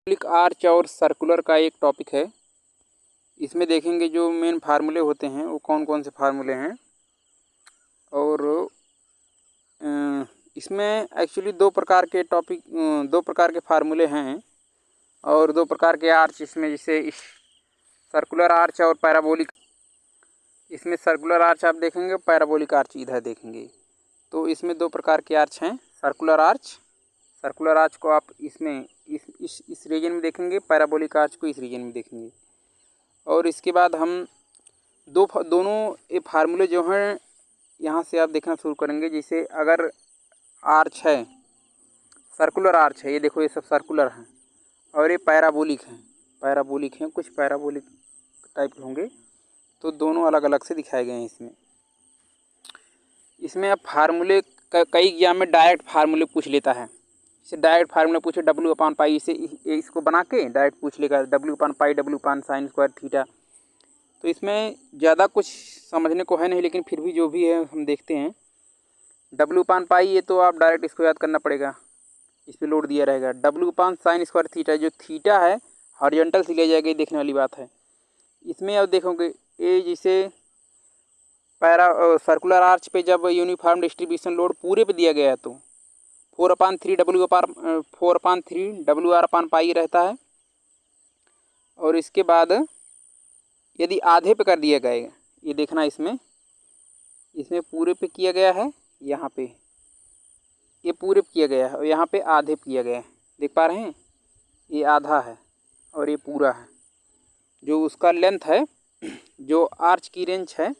Parabolic arch और circular का एक टॉपिक है। इसमें देखेंगे जो मेन फार्मूले होते हैं वो कौन कौन से फार्मूले हैं। और इसमें एक्चुअली दो प्रकार के फार्मूले हैं और दो प्रकार के आर्च इसमें, जैसे इस सर्कुलर आर्च और पैराबोलिक। इसमें सर्कुलर आर्च आप देखेंगे, पैराबोलिक आर्च इधर देखेंगे। तो इसमें दो प्रकार के आर्च हैं। सर्कुलर आर्च को आप इसमें इस रीजन में देखेंगे, पैराबोलिक आर्च को इस रीजन में देखेंगे। और इसके बाद हम दोनों ये फार्मूले जो हैं यहाँ से आप देखना शुरू करेंगे। जैसे अगर आर्च है, सर्कुलर आर्च है, ये देखो ये सब सर्कुलर हैं और ये पैराबोलिक हैं, कुछ पैराबोलिक टाइप के होंगे। तो दोनों अलग अलग से दिखाए गए हैं। इसमें अब फार्मूले कई एग्जाम में डायरेक्ट फार्मूले पूछ लेता है। इसे डायरेक्ट फार्मूला पूछे W/पाई, इसे इसको बना के डायरेक्ट पूछ लेगा W/पाई W/sin स्क्वायर थीटा। तो इसमें ज़्यादा कुछ समझने को है नहीं, लेकिन फिर भी जो भी है हम देखते हैं। W/पाई ये तो आप डायरेक्ट इसको याद करना पड़ेगा, इस पर लोड दिया रहेगा। W/sin स्क्वायर थीटा, जो थीटा है हॉरिजॉन्टल से ले जाएगा, ये देखने वाली बात है। इसमें अब देखोगे ये जैसे सर्कुलर आर्च पे जब यूनिफॉर्म डिस्ट्रीब्यूशन लोड पूरे पे दिया गया है तो 4/3 WR/पाई रहता है। और इसके बाद यदि आधे पे कर दिया गया, ये देखना इसमें पूरे पे किया गया है, यहाँ पे ये पूरे पे किया गया है और यहाँ पे आधे पे किया गया है। देख पा रहे हैं, ये आधा है और ये पूरा है। जो उसका लेंथ है, जो आर्च की रेंज है,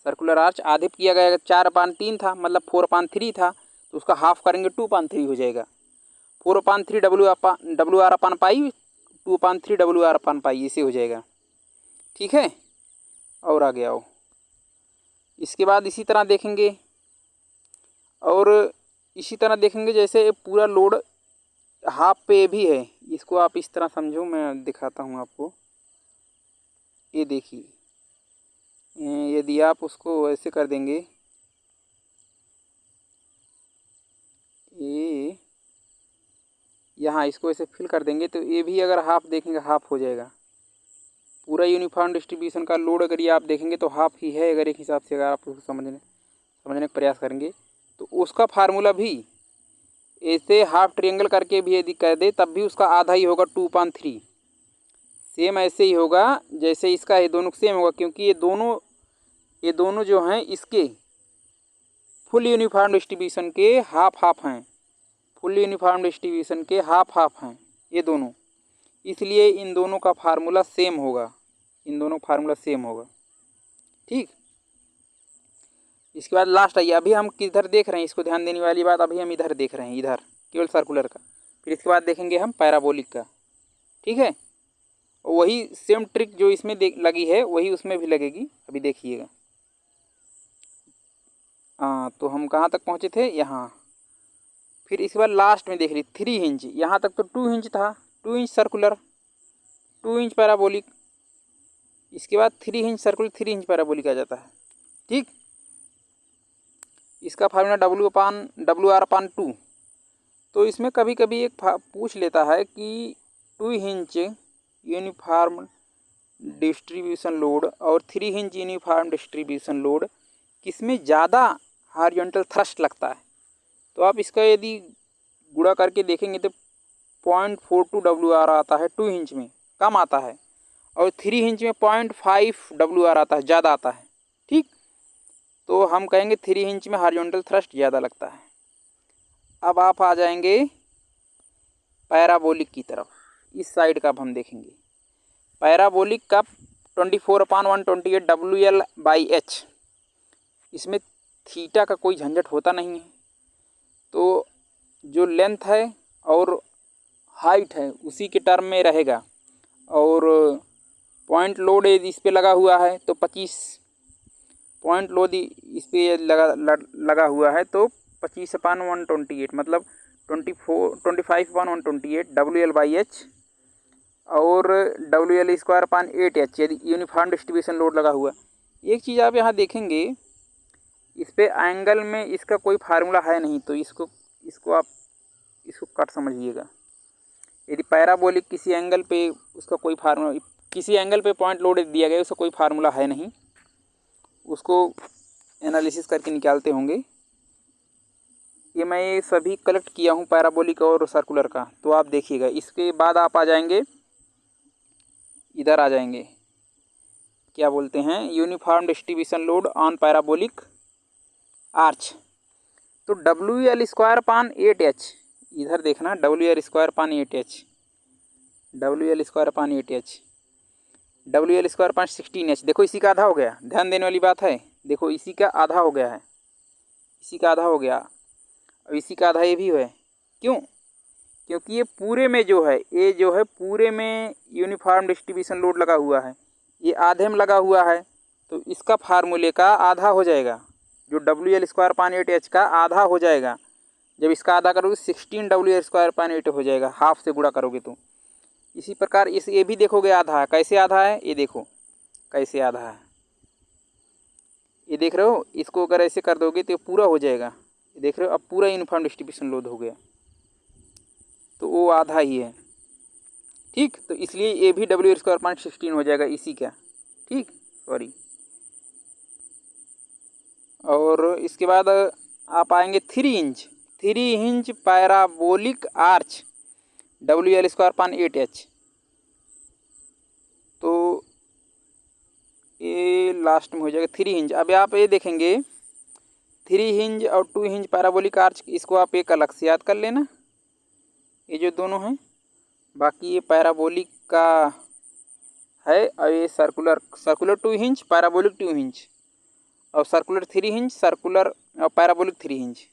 सर्कुलर आर्च आधे पे किया गया 4/3 था, मतलब 4/3 था, तो उसका हाफ करेंगे 2/3 हो जाएगा। 4/3 WR/पाई 2/3 WR/पाई, इसे हो जाएगा। ठीक है, और आ गया हो। इसके बाद इसी तरह देखेंगे जैसे पूरा लोड हाफ पे भी है। इसको आप इस तरह समझो, मैं दिखाता हूँ आपको। ये देखिए, यदि आप उसको ऐसे कर देंगे, ये यहाँ इसको ऐसे फिल कर देंगे, तो ये भी अगर हाफ देखेंगे हाफ हो जाएगा। पूरा यूनिफॉर्म डिस्ट्रीब्यूशन का लोड अगर ये आप देखेंगे तो हाफ ही है। अगर एक हिसाब से अगर आप उसको समझने का प्रयास करेंगे तो उसका फार्मूला भी ऐसे हाफ ट्रायंगल करके भी यदि कर दे तब भी उसका आधा ही होगा, 2/3। सेम ऐसे ही होगा जैसे इसका, ये दोनों सेम होगा, क्योंकि ये दोनों जो हैं इसके फुल यूनिफॉर्म डिस्ट्रीब्यूशन के हाफ हाफ हैं। ये दोनों, इसलिए इन दोनों का फार्मूला सेम होगा। ठीक। इसके बाद लास्ट आइए, अभी हम किधर देख रहे हैं, इसको ध्यान देने वाली बात, अभी हम इधर देख रहे हैं, इधर केवल सर्कुलर का। फिर इसके बाद देखेंगे हम पैराबोलिक का। ठीक है, वही सेम ट्रिक जो इसमें लगी है वही उसमें भी लगेगी। अभी देखिएगा। हाँ, तो हम कहाँ तक पहुँचे थे, यहाँ। फिर इसके बाद लास्ट में देख ली 3 इंच। यहाँ तक तो 2 इंच था, 2 इंच सर्कुलर, 2 इंच पैराबोलिक। इसके बाद 3 इंच सर्कुलर, 3 इंच पैराबोलिक आ जाता है। ठीक। इसका फार्मूला WR/2। तो इसमें कभी कभी एक पूछ लेता है कि 2 इंच यूनिफॉर्म डिस्ट्रीब्यूशन लोड और 3 इंच यूनिफॉर्म डिस्ट्रीब्यूशन लोड किसमें ज़्यादा हॉरिजॉन्टल थ्रस्ट लगता है। तो आप इसका यदि गुणा करके देखेंगे तो 0.42 WR आता है, 2 इंच में कम आता है, और 3 इंच में 0.5 WR आता है, ज़्यादा आता है। ठीक। तो हम कहेंगे 3 इंच में हॉरिजॉन्टल थ्रस्ट ज़्यादा लगता है। अब आप आ जाएंगे पैराबोलिक की तरफ। इस साइड का अब हम देखेंगे पैराबोलिक का 24/128 WL/H। इसमें थीटा का कोई झंझट होता नहीं है। तो जो लेंथ है और हाइट है उसी के टर्म में रहेगा, और पॉइंट लोड इस पे लगा हुआ है तो 25 पॉइंट लोड इस पे लगा हुआ है, तो 25/128 मतलब 25/128 WL/H और WL²/8H यदि यूनिफॉर्म डिस्ट्रीब्यूशन लोड लगा हुआ। एक चीज़ आप यहाँ देखेंगे, इस पे एंगल में इसका कोई फार्मूला है नहीं, तो इसको आप कट समझिएगा। यदि पैराबोलिक किसी एंगल पे उसका कोई फार्मूला, किसी एंगल पे पॉइंट लोड दिया गया उसका कोई फार्मूला है नहीं, उसको एनालिसिस करके निकालते होंगे। ये मैं सभी कलेक्ट किया हूँ पैराबोलिक और सर्कुलर का, तो आप देखिएगा। इसके बाद आप आ जाएंगे, इधर आ जाएंगे, क्या बोलते हैं, uniform distribution load on parabolic arch. तो WL²/8H, इधर देखना, WL²/8H, WL²/8H, WL²/16H। देखो इसी का आधा हो गया, ध्यान देने वाली बात है। देखो इसी का आधा हो गया है, इसी का आधा हो गया, और इसी का आधा ये भी है। क्यों? क्योंकि ये पूरे में जो है, ये जो है पूरे में यूनिफॉर्म डिस्ट्रीब्यूशन लोड लगा हुआ है, ये आधे में लगा हुआ है, तो इसका फार्मूले का आधा हो जाएगा। जो WL²/8H का आधा हो जाएगा, जब इसका आधा करोगे 16 WL²/8 हो जाएगा, हाफ से गुणा करोगे तो। इसी प्रकार इस ये भी देखोगे आधा है। कैसे आधा है ये देखो, कैसे आधा है, ये देख रहे हो। इसको अगर ऐसे कर दोगे तो पूरा हो जाएगा, ये देख रहे हो। अब पूरा यूनिफॉर्म डिस्ट्रीब्यूशन लोड हो गया, तो वो आधा ही है, ठीक। तो इसलिए ये भी WL²/16 हो जाएगा इसी का, ठीक, सॉरी। और इसके बाद आप आएंगे 3 इंच पैराबोलिक आर्च WL²/8H। तो ये लास्ट में हो जाएगा 3 इंच। अब आप ये देखेंगे 3 इंच और 2 इंच पैराबोलिक आर्च, इसको आप एक अलग से याद कर लेना, ये जो दोनों हैं। बाकी ये पैराबोलिक का है, और ये सर्कुलर 2 इंच, पैराबोलिक 2 इंच, और सर्कुलर 3 इंच, सर्कुलर और पैराबोलिक 3 इंच।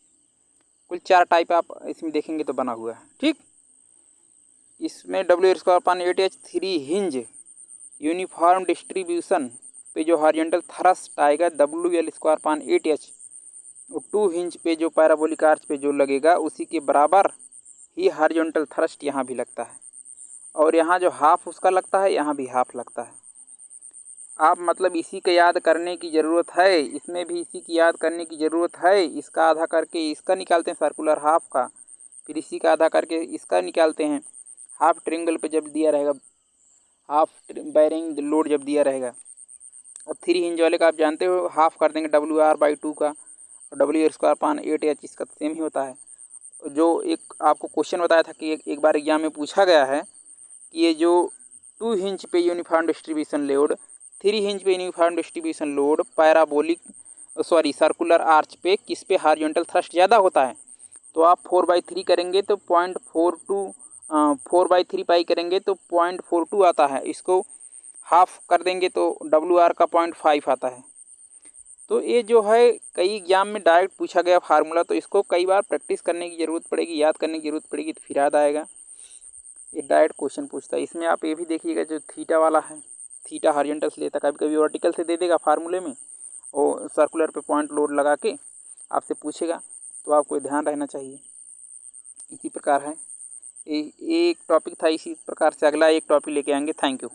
कुल 4 टाइप आप इसमें देखेंगे तो बना हुआ है, ठीक। इसमें WL²/8H 3 इंच यूनिफॉर्म डिस्ट्रीब्यूशन पे जो हॉरिजॉन्टल थ्रस्ट आएगा WL²/8H, और 2 इंच पे जो पैराबोलिक आर्च पे जो लगेगा उसी के बराबर ही हॉरिजॉन्टल थ्रस्ट यहाँ भी लगता है, और यहाँ जो हाफ उसका लगता है यहाँ भी हाफ लगता है। आप मतलब इसी का याद करने की ज़रूरत है, इसमें भी इसी की याद करने की ज़रूरत है। इसका आधा करके इसका निकालते हैं सर्कुलर हाफ का, फिर इसी का आधा करके इसका निकालते हैं। हाफ ट्रिंगल पे जब दिया रहेगा, हाफ बैरिंग लोड जब दिया रहेगा। और 3 इंच वाले का आप जानते हो हाफ कर देंगे WR/2 का, और WL²/8H इसका सेम ही होता है। जो एक आपको क्वेश्चन बताया था कि एक बार एग्जाम में पूछा गया है कि ये जो 2 इंच पे यूनिफॉर्म डिस्ट्रीब्यूशन लोड, 3 इंच पे uniform distribution load parabolic circular arch पे किस पे हॉरिजॉन्टल थ्रस्ट ज़्यादा होता है। तो आप 4/3 करेंगे तो 0.42, 4/3 पाई करेंगे तो 0.42 आता है। इसको हाफ कर देंगे तो WR का 0.5 आता है। तो ये जो है कई एग्जाम में डायरेक्ट पूछा गया फार्मूला, तो इसको कई बार प्रैक्टिस करने की ज़रूरत पड़ेगी, याद करने की ज़रूरत पड़ेगी, तो फिर याद आएगा। ये डायरेक्ट क्वेश्चन पूछता है। इसमें आप ये भी देखिएगा, जो थीटा वाला है, थीटा हॉरिजॉन्टल से लेता, कभी कभी वर्टिकल से दे देगा फार्मूले में, और सर्कुलर पे पॉइंट लोड लगा के आपसे पूछेगा, तो आपको ध्यान रहना चाहिए। इसी प्रकार है, एक टॉपिक था, इसी प्रकार से अगला एक टॉपिक लेके आएंगे। Thank you.